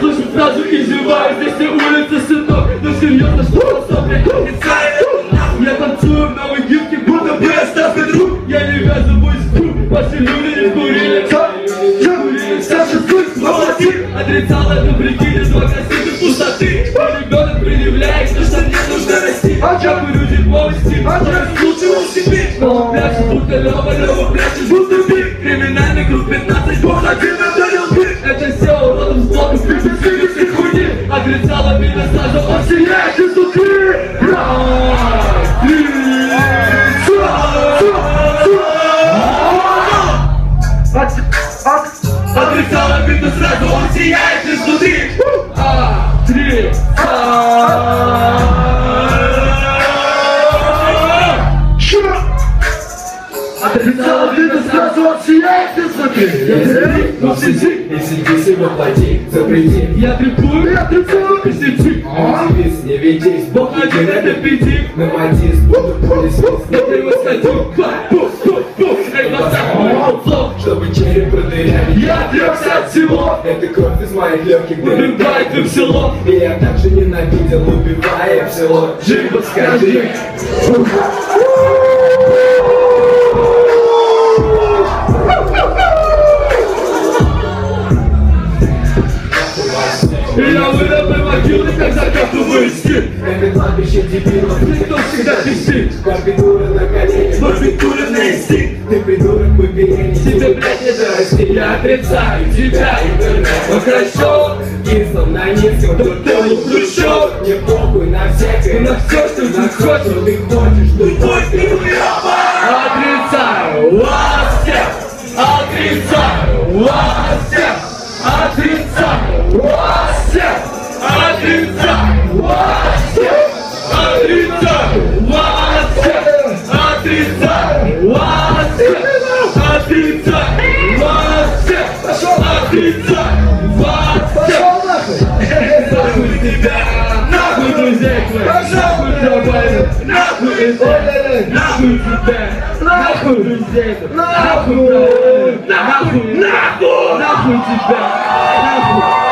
слышу фразу и зеваю. Здесь все улица, сынок, но серьезно, что особенно я танцую в новой гибке, будто бы остался друг. Я не ввязываюсь в круг, ваши люди не курили. Саша, слышь, молодцы. Отрицал это прикиде, два красивых пустоты. Ребенок предъявляет, что мне нужно расти. Как вы люди повести, лучше у себе. Но прячешь, будто Лёва прячешь, будто биг. Криминальный круг 15, бог один ударил биг. Это все уродом с блоком, пипецкой хуйни. Отрицал обида, Саша, он сияет изнутри. Отрицал обиду сразу, он сияет изнутри. 3. Отрицал обиду сразу, он сияет изнутри. Но в сети, если здесь его плати, запрети. Я трепую, пиздецик. Активист, не ведись, Бог один, это пятик. Номадист, буду полисист. Я превосходил, чтобы череп продырявить. я отрекся от всего. Это кровь из моих легких Вырубает их село. И я также ненавидел, убивая в село. Живо скажи. Я вырабы могилы, как закапываю стиль. Это кладбище дебилов. Никто всегда пиздит. Барбитура на коленях, Барбитура на инстинкт. ты придурок поберени. Тебе, блядь, не дорасти. Я отрицаю тебя, интернет. Он хорошо. Кислом на низком, Тут ты не хрущёв. мне похуй на всякое. На все, что ты хочешь. Что ты хочешь, ну Будь ты уёба. Отрицаю вас всех. Отрицаю вас всех. Отрицаю вас всех. Отрицаю вас всех. Отрицаю вас всех. Отрицаю вас всех. Отрицаю вас всех. Отрицаю вас всех. Нахуй тебя. Нахуй друзей твоих. Нахуй трамвай. Нахуй тебя. Нахуй тебя. Нахуй друзей твоих. Нахуй. Нахуй. Нахуй тебя. Нахуй.